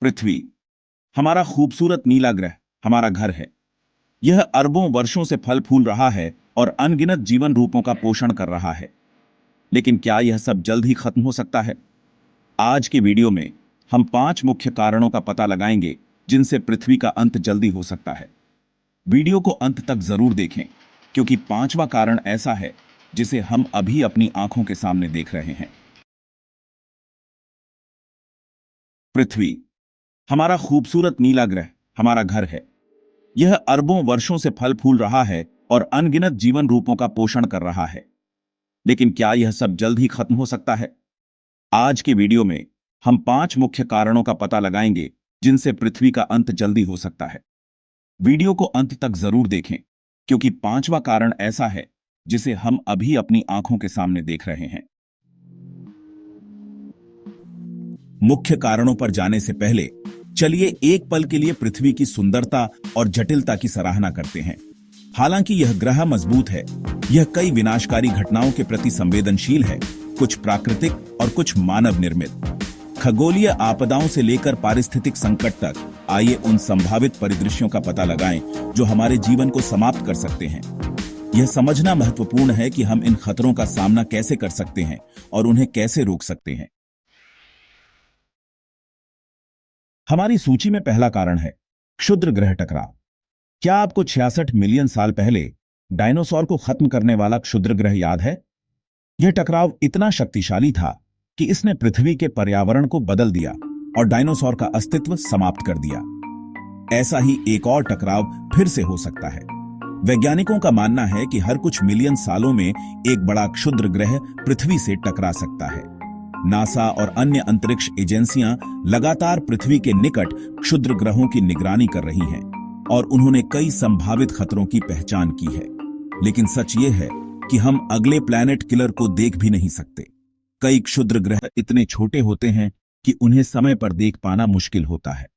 पृथ्वी हमारा खूबसूरत नीला ग्रह हमारा घर है। यह अरबों वर्षों से फल फूल रहा है और अनगिनत जीवन रूपों का पोषण कर रहा है। लेकिन क्या यह सब जल्द ही खत्म हो सकता है? आज के वीडियो में हम 5 मुख्य कारणों का पता लगाएंगे जिनसे पृथ्वी का अंत जल्दी हो सकता है। वीडियो को अंत तक जरूर देखें, क्योंकि 5वां कारण ऐसा है जिसे हम अभी अपनी आंखों के सामने देख रहे हैं। पृथ्वी हमारा खूबसूरत नीला ग्रह हमारा घर है। यह अरबों वर्षों से फल फूल रहा है और अनगिनत जीवन रूपों का पोषण कर रहा है। लेकिन क्या यह सब जल्द ही खत्म हो सकता है? आज के वीडियो में हम 5 मुख्य कारणों का पता लगाएंगे जिनसे पृथ्वी का अंत जल्दी हो सकता है। वीडियो को अंत तक जरूर देखें, क्योंकि 5वां कारण ऐसा है जिसे हम अभी अपनी आंखों के सामने देख रहे हैं। मुख्य कारणों पर जाने से पहले चलिए एक पल के लिए पृथ्वी की सुंदरता और जटिलता की सराहना करते हैं। हालांकि यह ग्रह मजबूत है, यह कई विनाशकारी घटनाओं के प्रति संवेदनशील है, कुछ प्राकृतिक और कुछ मानव निर्मित। खगोलीय आपदाओं से लेकर पारिस्थितिक संकट तक आइए उन संभावित परिदृश्यों का पता लगाएं जो हमारे जीवन को समाप्त कर सकते हैं। यह समझना महत्वपूर्ण है कि हम इन खतरों का सामना कैसे कर सकते हैं और उन्हें कैसे रोक सकते हैं। हमारी सूची में पहला कारण है क्षुद्र ग्रह टकराव। क्या आपको 66 मिलियन साल पहले डायनासोर को खत्म करने वाला क्षुद्र ग्रह याद है? यह टकराव इतना शक्तिशाली था कि इसने पृथ्वी के पर्यावरण को बदल दिया और डायनासोर का अस्तित्व समाप्त कर दिया। ऐसा ही एक और टकराव फिर से हो सकता है। वैज्ञानिकों का मानना है कि हर कुछ मिलियन सालों में एक बड़ा क्षुद्र ग्रह पृथ्वी से टकरा सकता है। नासा और अन्य अंतरिक्ष एजेंसियां लगातार पृथ्वी के निकट क्षुद्र ग्रहों की निगरानी कर रही हैं और उन्होंने कई संभावित खतरों की पहचान की है। लेकिन सच ये है कि हम अगले प्लैनेट किलर को देख भी नहीं सकते। कई क्षुद्र ग्रह इतने छोटे होते हैं कि उन्हें समय पर देख पाना मुश्किल होता है।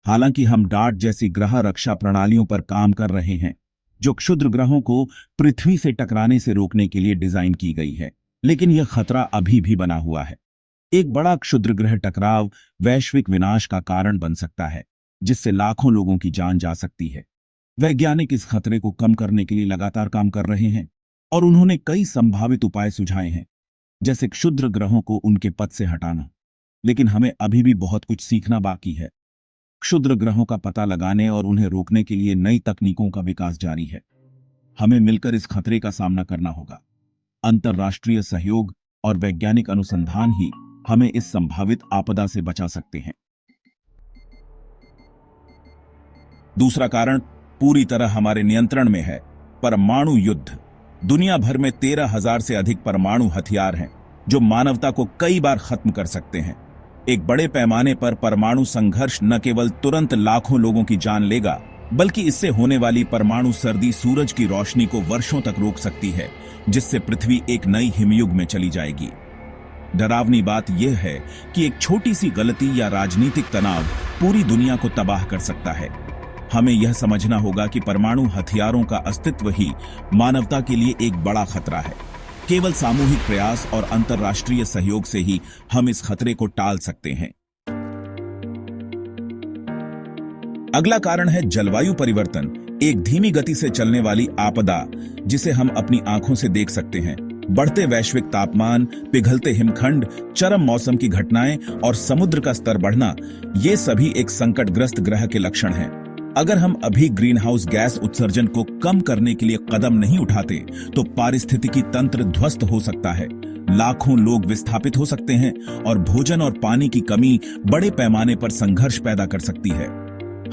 हालांकि हम डार्ट जैसी ग्रह रक्षा प्रणालियों पर काम कर रहे हैं, जो क्षुद्र ग्रहों को पृथ्वी से टकराने से रोकने के लिए डिजाइन की गई है। लेकिन यह खतरा अभी भी बना हुआ है। एक बड़ा क्षुद्र ग्रह टकराव वैश्विक विनाश का कारण बन सकता है, जिससे लाखों लोगों की जान जा सकती है। वैज्ञानिक इस खतरे को कम करने के लिए लगातार काम कर रहे हैं और उन्होंने कई संभावित उपाय सुझाए हैं, जैसे क्षुद्र ग्रहों को उनके पथ से हटाना। लेकिन हमें अभी भी बहुत कुछ सीखना बाकी है। क्षुद्र ग्रहों का पता लगाने और उन्हें रोकने के लिए नई तकनीकों का विकास जारी है। हमें मिलकर इस खतरे का सामना करना होगा। अंतर्राष्ट्रीय सहयोग और वैज्ञानिक अनुसंधान ही हमें इस संभावित आपदा से बचा सकते हैं। दूसरा कारण पूरी तरह हमारे नियंत्रण में है, परमाणु युद्ध। दुनिया भर में 13,000 से अधिक परमाणु हथियार हैं, जो मानवता को कई बार खत्म कर सकते हैं। एक बड़े पैमाने पर परमाणु संघर्ष न केवल तुरंत लाखों लोगों की जान लेगा, बल्कि इससे होने वाली परमाणु सर्दी सूरज की रोशनी को वर्षों तक रोक सकती है, जिससे पृथ्वी एक नई हिमयुग में चली जाएगी। डरावनी बात यह है कि एक छोटी सी गलती या राजनीतिक तनाव पूरी दुनिया को तबाह कर सकता है। हमें यह समझना होगा कि परमाणु हथियारों का अस्तित्व ही मानवता के लिए एक बड़ा खतरा है। केवल सामूहिक प्रयास और अंतर्राष्ट्रीय सहयोग से ही हम इस खतरे को टाल सकते हैं। अगला कारण है जलवायु परिवर्तन, एक धीमी गति से चलने वाली आपदा जिसे हम अपनी आंखों से देख सकते हैं। बढ़ते वैश्विक तापमान, पिघलते हिमखंड, चरम मौसम की घटनाएं और समुद्र का स्तर बढ़ना, ये सभी एक संकटग्रस्त ग्रह के लक्षण हैं। अगर हम अभी ग्रीन हाउस गैस उत्सर्जन को कम करने के लिए कदम नहीं उठाते, तो पारिस्थितिकी तंत्र ध्वस्त हो सकता है, लाखों लोग विस्थापित हो सकते हैं और भोजन और पानी की कमी बड़े पैमाने पर संघर्ष पैदा कर सकती है।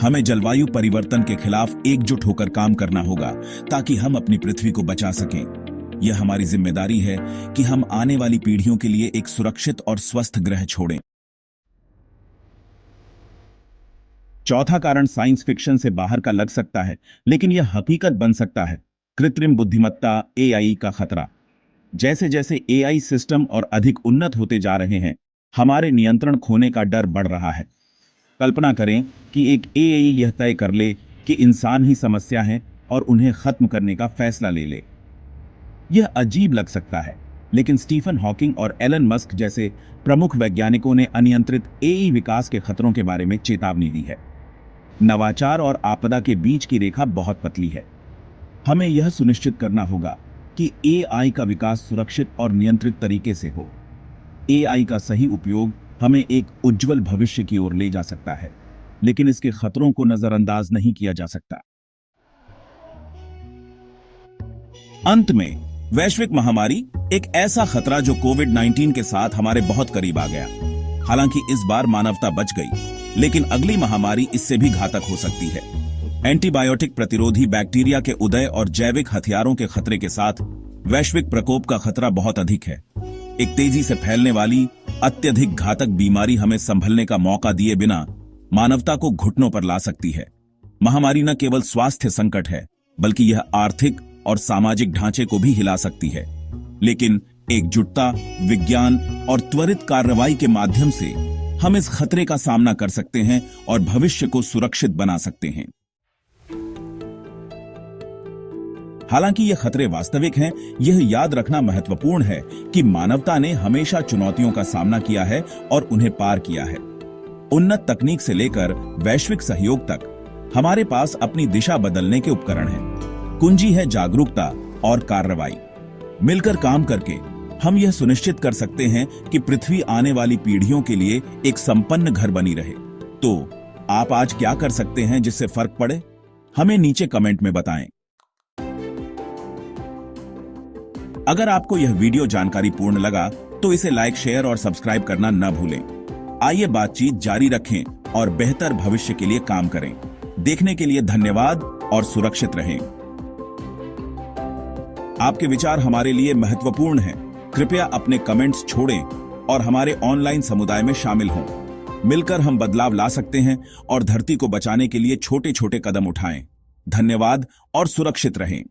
हमें जलवायु परिवर्तन के खिलाफ एकजुट होकर काम करना होगा, ताकि हम अपनी पृथ्वी को बचा सकें। यह हमारी जिम्मेदारी है कि हम आने वाली पीढ़ियों के लिए एक सुरक्षित और स्वस्थ ग्रह छोड़ें। चौथा कारण साइंस फिक्शन से बाहर का लग सकता है, लेकिन यह हकीकत बन सकता है। कृत्रिम बुद्धिमत्ता, एआई का खतरा। जैसे जैसे एआई सिस्टम और अधिक उन्नत होते जा रहे हैं, हमारे नियंत्रण खोने का डर बढ़ रहा है। कल्पना करें कि एक एआई यह तय कर ले कि इंसान ही समस्या है और उन्हें खत्म करने का फैसला ले ले। यह अजीब लग सकता है, लेकिन स्टीफन हॉकिंग और एलन मस्क जैसे प्रमुख वैज्ञानिकों ने अनियंत्रित एआई विकास के खतरों के बारे में चेतावनी दी है। नवाचार और आपदा के बीच की रेखा बहुत पतली है। हमें यह सुनिश्चित करना होगा कि एआई का विकास सुरक्षित और नियंत्रित तरीके से हो। एआई का सही उपयोग हमें एक उज्जवल भविष्य की ओर ले जा सकता है, लेकिन इसके खतरों को नजरअंदाज नहीं किया जा सकता। अंत में, वैश्विक महामारी एक ऐसा खतरा जो कोविड-19 के साथ हमारे बहुत करीब आ गया। हालांकि इस बार मानवता बच गई, लेकिन अगली महामारी इससे भी घातक हो सकती है। एंटीबायोटिक प्रतिरोधी बैक्टीरिया के उदय और जैविक हथियारों के खतरे के साथ वैश्विक प्रकोप का खतरा बहुत अधिक है। एक तेजी से फैलने वाली अत्यधिक घातक बीमारी हमें संभलने का मौका दिए बिना मानवता को घुटनों पर ला सकती है। महामारी न केवल स्वास्थ्य संकट है, बल्कि यह आर्थिक और सामाजिक ढांचे को भी हिला सकती है। लेकिन एकजुटता, विज्ञान और त्वरित कार्रवाई के माध्यम से हम इस खतरे का सामना कर सकते हैं और भविष्य को सुरक्षित बना सकते हैं। हालांकि ये खतरे वास्तविक हैं, यह याद रखना महत्वपूर्ण है कि मानवता ने हमेशा चुनौतियों का सामना किया है और उन्हें पार किया है। उन्नत तकनीक से लेकर वैश्विक सहयोग तक हमारे पास अपनी दिशा बदलने के उपकरण हैं। कुंजी है जागरूकता और कार्रवाई। मिलकर काम करके हम यह सुनिश्चित कर सकते हैं कि पृथ्वी आने वाली पीढ़ियों के लिए एक संपन्न घर बनी रहे। तो आप आज क्या कर सकते हैं जिससे फर्क पड़े? हमें नीचे कमेंट में बताएं। अगर आपको यह वीडियो जानकारी पूर्ण लगा तो इसे लाइक, शेयर और सब्सक्राइब करना न भूलें। आइए बातचीत जारी रखें और बेहतर भविष्य के लिए काम करें। देखने के लिए धन्यवाद और सुरक्षित रहें। आपके विचार हमारे लिए महत्वपूर्ण हैं। कृपया अपने कमेंट्स छोड़ें और हमारे ऑनलाइन समुदाय में शामिल हों। मिलकर हम बदलाव ला सकते हैं और धरती को बचाने के लिए छोटे छोटे कदम उठाएं। धन्यवाद और सुरक्षित रहें।